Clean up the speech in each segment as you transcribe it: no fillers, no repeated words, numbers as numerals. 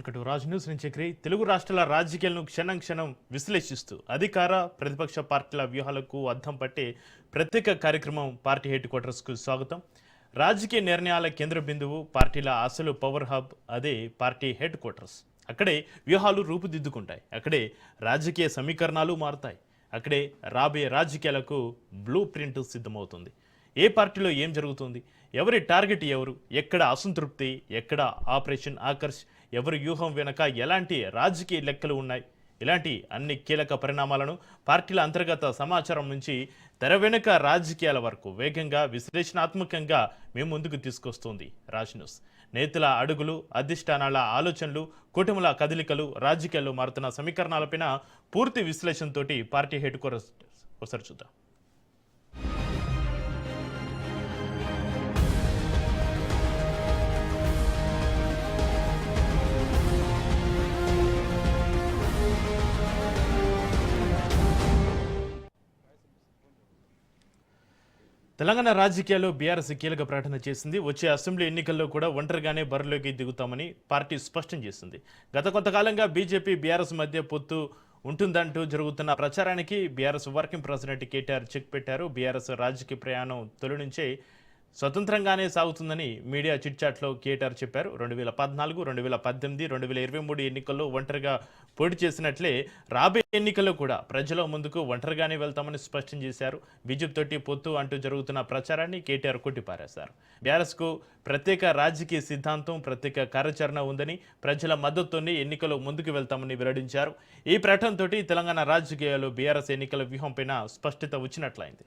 Welcome to Raj news నుంచి తెలుగు రాష్ట్రాల రాజకీయాలను క్షణం క్షణం విశ్లేషిస్తూ అధికార ప్రతిపక్ష పార్టీల వ్యూహాలకు అద్దం పట్టే ప్రత్యేక కార్యక్రమం పార్టీ హెడ్ క్వార్టర్స్కు స్వాగతం. రాజకీయ నిర్ణయాల కేంద్ర బిందువు పార్టీల అసలు పవర్ హబ్ అదే పార్టీ హెడ్ క్వార్టర్స్. అక్కడే వ్యూహాలు రూపుదిద్దుకుంటాయి, అక్కడే రాజకీయ సమీకరణాలు మారుతాయి, అక్కడే రాబోయే రాజకీయాలకు బ్లూ ప్రింట్ సిద్ధమవుతుంది. ఏ పార్టీలో ఏం జరుగుతుంది, ఎవరి టార్గెట్ ఎవరు, ఎక్కడ అసంతృప్తి, ఎక్కడ ఆపరేషన్ ఆకర్ష్, ఎవరి వ్యూహం వెనక ఎలాంటి రాజకీయ లెక్కలు ఉన్నాయి, ఇలాంటి అన్ని కీలక పరిణామాలను పార్టీల అంతర్గత సమాచారం నుంచి తెర వెనుక రాజకీయాల వరకు వేగంగా విశ్లేషణాత్మకంగా మేము ముందుకు తీసుకొస్తుంది రాజ్ న్యూస్. నేతల అడుగులు, అధిష్టానాల ఆలోచనలు, కుటుంబాల కదలికలు, రాజకీయాల్లో మారుతున్న సమీకరణాలపైన పూర్తి విశ్లేషణతోటి పార్టీ హెడ్ క్వార్టర్స్ ఒకసారి చూద్దాం. తెలంగాణ రాజకీయాల్లో బీఆర్ఎస్ కీలక ప్రకటన చేసింది. వచ్చే అసెంబ్లీ ఎన్నికల్లో కూడా ఒంటరిగానే బరిలోకి దిగుతామని పార్టీ స్పష్టం చేసింది. గత కొంతకాలంగా బీజేపీ బీఆర్ఎస్ మధ్య పొత్తు ఉంటుందంటూ జరుగుతున్న ప్రచారానికి BRS working president KTR check పెట్టారు. బీఆర్ఎస్ రాజకీయ ప్రయాణం తొలి నుంచే స్వతంత్రంగానే సాగుతుందని మీడియా చిట్చాట్లో కేటీఆర్ చెప్పారు. 2014, 2018, 2023 ఎన్నికల్లో ఒంటరిగా పోటీ చేసినట్లే రాబోయే ఎన్నికల్లో కూడా ప్రజల ముందుకు ఒంటరిగానే వెళ్తామని స్పష్టం చేశారు. బీజేపీ తోటి పొత్తు అంటూ జరుగుతున్న ప్రచారాన్ని కేటీఆర్ కొట్టిపారేశారు. బీఆర్ఎస్కు ప్రత్యేక రాజకీయ సిద్ధాంతం, ప్రత్యేక కార్యాచరణ ఉందని, ప్రజల మద్దతుతోనే ఎన్నికల్లో ముందుకు వెళ్తామని వెల్లడించారు. ఈ ప్రకటనతోటి తెలంగాణ రాజకీయాల్లో బీఆర్ఎస్ ఎన్నికల వ్యూహంపైన స్పష్టత వచ్చినట్లయింది.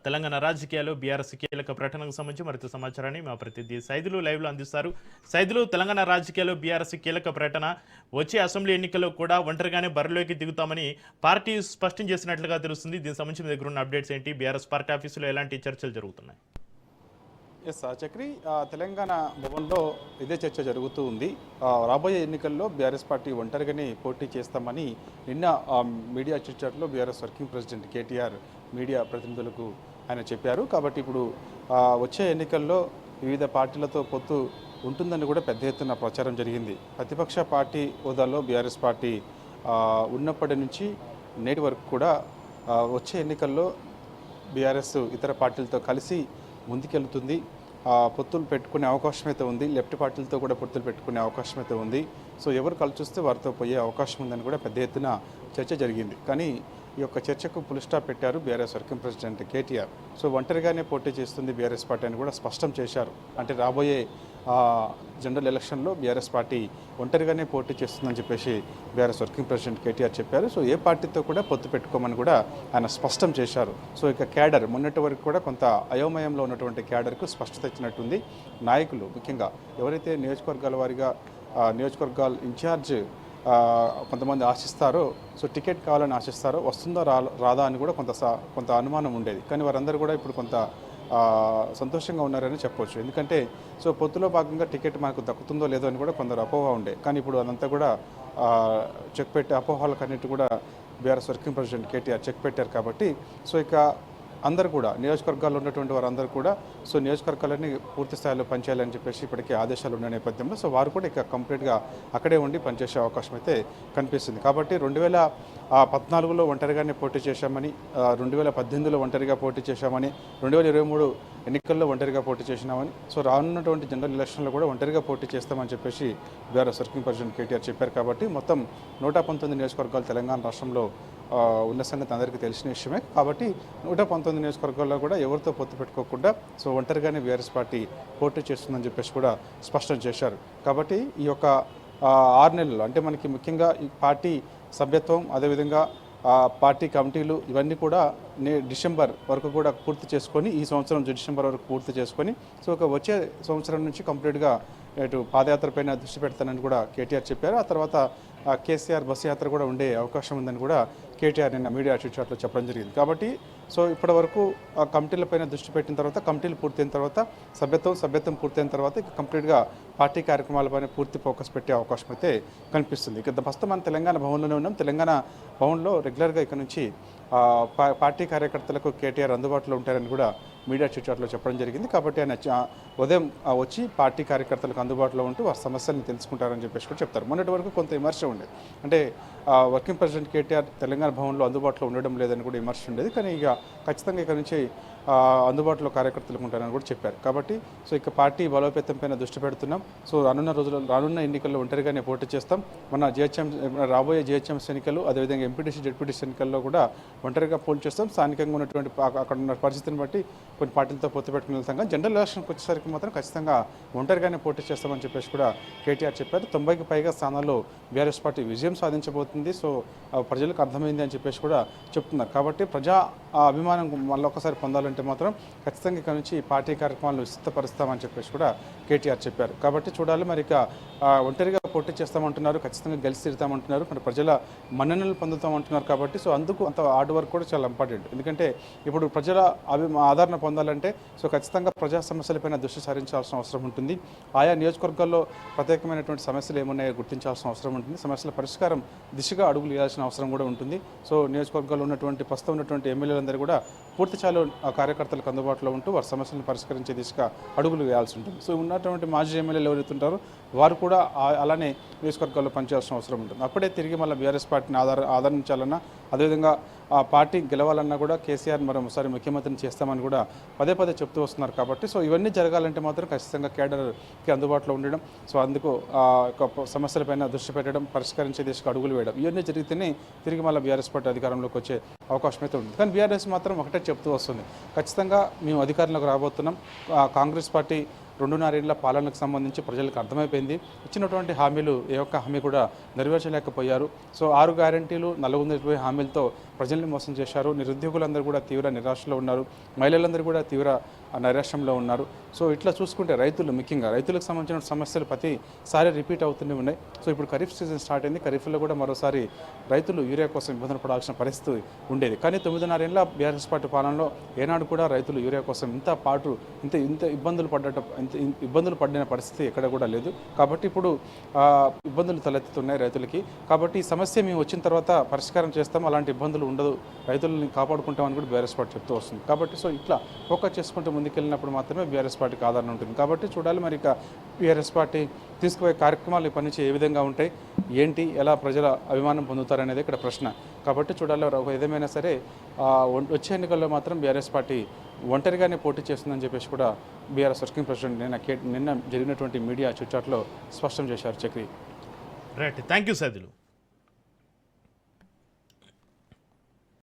తెలంగాణ రాజకీయాల్లో బీఆర్ఎస్ కీలక ప్రకటనకు సంబంధించి మరింత సమాచారాన్ని మా ప్రతినిధి సైదులు లైవ్లో అందిస్తారు. సైదులు, తెలంగాణ రాజకీయాల్లో బీఆర్ఎస్ కీలక ప్రకటన, వచ్చే అసెంబ్లీ ఎన్నికల్లో కూడా ఒంటరిగానే బరిలోకి దిగుతామని పార్టీ స్పష్టం చేసినట్లుగా తెలుస్తుంది. దీనికి సంబంధించి మీ దగ్గర ఉన్న అప్డేట్స్ ఏంటి? బీఆర్ఎస్ పార్టీ ఆఫీసులో ఎలాంటి చర్చలు జరుగుతున్నాయి? ఎస్ చక్రి, తెలంగాణ భవన్లో ఇదే చర్చ జరుగుతూ ఉంది. రాబోయే ఎన్నికల్లో బీఆర్ఎస్ పార్టీ ఒంటరిగానే పోటీ చేస్తామని నిన్న మీడియా చిట్చాట్లో BRS working president KTR media ప్రతినిధులకు ఆయన చెప్పారు. కాబట్టి ఇప్పుడు వచ్చే ఎన్నికల్లో వివిధ పార్టీలతో పొత్తు ఉంటుందని కూడా పెద్ద ఎత్తున ప్రచారం జరిగింది. ప్రతిపక్ష పార్టీ హోదాలో బీఆర్ఎస్ పార్టీ ఉన్నప్పటి నుంచి నేటి వరకు కూడా వచ్చే ఎన్నికల్లో బీఆర్ఎస్ ఇతర పార్టీలతో కలిసి ముందుకెళ్తుంది. పొత్తులు పెట్టుకునే అవకాశం అయితే ఉంది. లెఫ్ట్ పార్టీలతో కూడా పొత్తులు పెట్టుకునే అవకాశం అయితే ఉంది. సో ఎవరు కలిసి చూస్తే వారితో పోయే అవకాశం ఉందని కూడా పెద్ద ఎత్తున చర్చ జరిగింది. కానీ ఈ యొక్క చర్చకు ఫుల్ స్టాప్ పెట్టారు BRS working president KTR. So ఒంటరిగానే పోటీ చేస్తుంది బీఆర్ఎస్ పార్టీ అని కూడా స్పష్టం చేశారు. అంటే రాబోయే జనరల్ ఎలక్షన్లో బీఆర్ఎస్ పార్టీ ఒంటరిగానే పోటీ చేస్తుందని చెప్పేసి బీఆర్ఎస్ వర్కింగ్ ప్రెసిడెంట్ కేటీఆర్ చెప్పారు. సో ఏ పార్టీతో కూడా పొత్తు పెట్టుకోమని కూడా ఆయన స్పష్టం చేశారు. సో ఇక క్యాడర్ మొన్నటి వరకు కూడా కొంత అయోమయంలో ఉన్నటువంటి క్యాడర్కు స్పష్టత ఇచ్చినట్టుంది. నాయకులు ముఖ్యంగా ఎవరైతే నియోజకవర్గాల వారీగా నియోజకవర్గాల ఇన్ఛార్జ్ కొంతమంది ఆశిస్తారో, సో టికెట్ కావాలని ఆశిస్తారో, వస్తుందో రాదా అని కూడా కొంత అనుమానం ఉండేది. కానీ వారందరూ కూడా ఇప్పుడు కొంత సంతోషంగా ఉన్నారని చెప్పవచ్చు. ఎందుకంటే సో పొత్తులో భాగంగా టికెట్ మనకు దక్కుతుందో లేదో అని కూడా కొందరు అపోహ ఉండే. కానీ ఇప్పుడు అదంతా కూడా చెక్ పెట్టి అపోహలకన్నిటి కూడా BRS working president KTR check పెట్టారు. కాబట్టి సో ఇక అందరూ కూడా నియోజకవర్గాల్లో ఉన్నటువంటి వారందరూ కూడా సో నియోజకవర్గాలన్నీ పూర్తి స్థాయిలో పనిచేయాలని చెప్పేసి ఇప్పటికే ఆదేశాలు ఉన్న నేపథ్యంలో సో వారు కూడా ఇక కంప్లీట్గా అక్కడే ఉండి పనిచేసే అవకాశం అయితే కనిపిస్తుంది. కాబట్టి 2014లో ఒంటరిగానే పోటీ చేశామని, 2018లో ఒంటరిగా పోటీ చేశామని, 2023 ఎన్నికల్లో ఒంటరిగా పోటీ చేసినామని, సో రానున్నటువంటి జనరల్ ఎలక్షన్లో కూడా ఒంటరిగా పోటీ చేస్తామని చెప్పేసి బీఆర్ఎస్ వర్కింగ్ ప్రెసిడెంట్ కేటీఆర్ చెప్పారు. కాబట్టి మొత్తం 119 నియోజకవర్గాలు తెలంగాణ రాష్ట్రంలో ఉన్న సంగతి అందరికీ తెలిసిన విషయమే. కాబట్టి 119 నియోజకవర్గాల్లో కూడా ఎవరితో పొత్తు పెట్టుకోకుండా సో ఒంటరిగానే బీఆర్ఎస్ పార్టీ పోటీ చేస్తుందని చెప్పేసి కూడా స్పష్టం చేశారు. కాబట్టి ఈ యొక్క 6 నెలలు అంటే మనకి ముఖ్యంగా ఈ పార్టీ సభ్యత్వం, అదేవిధంగా పార్టీ కమిటీలు ఇవన్నీ కూడా డిసెంబర్ వరకు కూడా పూర్తి చేసుకొని, ఈ సంవత్సరం డిసెంబర్ వరకు పూర్తి చేసుకొని సో వచ్చే సంవత్సరం నుంచి కంప్లీట్గా ఇటు పాదయాత్ర పైన దృష్టి పెడతానని కూడా కేటీఆర్ చెప్పారు. ఆ తర్వాత కేసీఆర్ బస్సు యాత్ర కూడా ఉండే అవకాశం ఉందని కూడా కేటీఆర్ నిన్న మీడియా చిట్చాట్లో చెప్పడం జరిగింది. కాబట్టి సో ఇప్పటి వరకు కమిటీలపైన దృష్టి పెట్టిన తర్వాత, కమిటీలు పూర్తయిన తర్వాత, సభ్యత్వం పూర్తయిన తర్వాత ఇక కంప్లీట్గా పార్టీ కార్యక్రమాలపైన పూర్తి ఫోకస్ పెట్టే అవకాశం అయితే కనిపిస్తుంది. ఇక ప్రస్తుతం మనం తెలంగాణ భవన్లోనే ఉన్నాం. తెలంగాణ భవన్లో రెగ్యులర్గా ఇక్కడ నుంచి పార్టీ కార్యకర్తలకు కేటీఆర్ అందుబాటులో ఉంటారని కూడా మీడియా చిట్చాట్లో చెప్పడం జరిగింది. కాబట్టి ఆయన ఉదయం వచ్చి పార్టీ కార్యకర్తలకు అందుబాటులో ఉంటూ వారి సమస్యలను తెలుసుకుంటారని చెప్పేసి కూడా చెప్తారు. మొన్నటి వరకు కొంత విమర్శ ఉండేది, అంటే వర్కింగ్ ప్రెసిడెంట్ కేటీఆర్ తెలంగాణ భవన్లో అందుబాటులో ఉండడం లేదని కూడా విమర్శ ఉండేది. కానీ ఇక ఖచ్చితంగా ఇక్కడ నుంచి అందుబాటులో కార్యకర్తలకు ఉంటారని కూడా చెప్పారు. కాబట్టి సో ఇక పార్టీ బలోపేతం పైన దృష్టి పెడుతున్నాం. సో రానున్న ఎన్నికల్లో ఒంటరిగానే పోటీ చేస్తాం. మన రాబోయే జిహెచ్ఎంసీ ఎన్నికలు, అదేవిధంగా ఎంపీటీసీ జెడ్పీటీసీ ఎన్నికల్లో కూడా ఒంటరిగా పోటీ చేస్తాం. స్థానికంగా ఉన్నటువంటి అక్కడ ఉన్న పరిస్థితిని బట్టి కొన్ని పార్టీలతో పొత్తు పెట్టుకుని వెళ్తాం. కానీ జనరల్ ఎలక్షన్కి వచ్చేసరికి మాత్రం ఖచ్చితంగా ఒంటరిగానే పోటీ చేస్తామని చెప్పేసి కూడా కేటీఆర్ చెప్పారు. 90కి పైగా స్థానాల్లో బీఆర్ఎస్ పార్టీ విజయం సాధించబోతుంది. సో ప్రజలకు అర్థమైంది అని చెప్పేసి కూడా చెప్తున్నారు. కాబట్టి ప్రజా అభిమానం మళ్ళీ ఒకసారి పొందాలంటే మాత్రం ఖచ్చితంగా ఇక్కడ నుంచి పార్టీ కార్యక్రమాలను విస్తృతపరుస్తామని చెప్పేసి కూడా కేటీఆర్ చెప్పారు. కాబట్టి చూడాలి మరి ఇక ఒంటరిగా పోటీ చేస్తామంటున్నారు, ఖచ్చితంగా గెలిచి తిడతామంటున్నారు, మరి ప్రజల మన్ననలు పొందుతామంటున్నారు. కాబట్టి సో అందుకు అంత హార్డ్ వర్క్ కూడా చాలా ఇంపార్టెంట్. ఎందుకంటే ఇప్పుడు ప్రజల ఆదరణ పొందాలంటే సో ఖచ్చితంగా ప్రజా సమస్యలపైన దృష్టి సారించాల్సిన అవసరం ఉంటుంది. ఆయా నియోజకవర్గాల్లో ప్రత్యేకమైనటువంటి సమస్యలు ఏమున్నాయో గుర్తించాల్సిన అవసరం ఉంటుంది. సమస్యల పరిష్కారం దిశగా అడుగులు వేయాల్సిన అవసరం కూడా ఉంటుంది. సో నియోజకవర్గాల్లో ఉన్నటువంటి ప్రస్తుతం ఉన్నటువంటి ఎమ్మెల్యేలందరూ కూడా పూర్తి స్థాయిలో కార్యకర్తలకు అందుబాటులో ఉంటూ వారి సమస్యలను పరిష్కరించే దిశగా అడుగులు వేయాల్సి ఉంటుంది. సో ఉన్నటువంటి మాజీ ఎమ్మెల్యేలు ఎవరైతే ఉంటారో వారు కూడా అలానే నియోజకవర్గాల్లో పనిచేయాల్సిన అవసరం ఉంటుంది. అప్పుడే తిరిగి మళ్ళీ బీఆర్ఎస్ పార్టీని ఆదరించాలన్నా, అదేవిధంగా ఆ పార్టీ గెలవాలన్నా కూడా కేసీఆర్ మరోసారి ముఖ్యమంత్రిని చేస్తామని కూడా పదే పదే చెప్తూ వస్తున్నారు. కాబట్టి సో ఇవన్నీ జరగాలంటే మాత్రం ఖచ్చితంగా కేడర్కి అందుబాటులో ఉండడం, సో అందుకు సమస్యలపైన దృష్టి పెట్టడం, పరిష్కరించే దిశగా అడుగులు వేయడం, ఇవన్నీ జరిగితేనే తిరిగి మళ్ళీ బీఆర్ఎస్ పార్టీ అధికారంలోకి వచ్చే అవకాశం అయితే ఉంది. కానీ బీఆర్ఎస్ మాత్రం ఒకటే చెప్తూ వస్తుంది, ఖచ్చితంగా మేము అధికారంలోకి రాబోతున్నాం. కాంగ్రెస్ పార్టీ 2.5 ఏళ్ల పాలనకు సంబంధించి ప్రజలకు అర్థమైపోయింది. ఇచ్చినటువంటి హామీలు ఏ ఒక్క హామీ కూడా నెరవేర్చలేకపోయారు. సో 6 గ్యారంటీలు 420 హామీలతో ప్రజల్ని మోసం చేశారు. నిరుద్యోగులందరూ కూడా తీవ్ర నిరాశలో ఉన్నారు. మహిళలందరూ కూడా తీవ్ర నైరాశ్యంలో ఉన్నారు. సో ఇట్లా చూసుకుంటే ముఖ్యంగా రైతులకు సంబంధించిన సమస్యలు ప్రతిసారి రిపీట్ అవుతూనే ఉన్నాయి. సో ఇప్పుడు ఖరీఫ్ సీజన్ స్టార్ట్ అయింది. ఖరీఫ్లో కూడా మరోసారి రైతులు యూరియా కోసం ఇబ్బందులు పడాల్సిన పరిస్థితి ఉండేది. కానీ 9.5 ఏళ్ల బీఆర్ఎస్ పార్టీ పాలనలో ఏనాడు కూడా రైతులు యూరియా కోసం ఇంత ఇబ్బందులు పడిన పరిస్థితి ఎక్కడ కూడా లేదు. కాబట్టి ఇప్పుడు ఇబ్బందులు తలెత్తుతున్నాయి రైతులకి. కాబట్టి ఈ సమస్య మేము వచ్చిన తర్వాత పరిష్కారం చేస్తాం, అలాంటి ఇబ్బందులు ఉండదు, రైతులని కాపాడుకుంటామని కూడా బీఆర్ఎస్ పార్టీ చెప్తూ వస్తుంది. కాబట్టి సో ఇట్లా ఫోకస్ చేసుకుంటూ ముందుకెళ్ళినప్పుడు మాత్రమే బీఆర్ఎస్ పార్టీకి ఆదరణ ఉంటుంది. కాబట్టి చూడాలి మరి ఇక బీఆర్ఎస్ పార్టీ తీసుకుపోయే కార్యక్రమాలు ఇప్పటి నుంచి ఏ విధంగా ఉంటాయి, ఏంటి, ఎలా ప్రజల అభిమానం పొందుతారనేది ఇక్కడ ప్రశ్న. కాబట్టి చూడాలి ఏదేమైనా సరే వచ్చే ఎన్నికల్లో మాత్రం బీఆర్ఎస్ పార్టీ ఒంటరిగానే పోటీ చేస్తుందని చెప్పేసి కూడా బీఆర్ఎస్ వర్కింగ్ ప్రెసిడెంట్ నిన్న జరిగినటువంటి మీడియా చిట్చాట్లో స్పష్టం చేశారు. Chakri. Right, thank you Saidulu.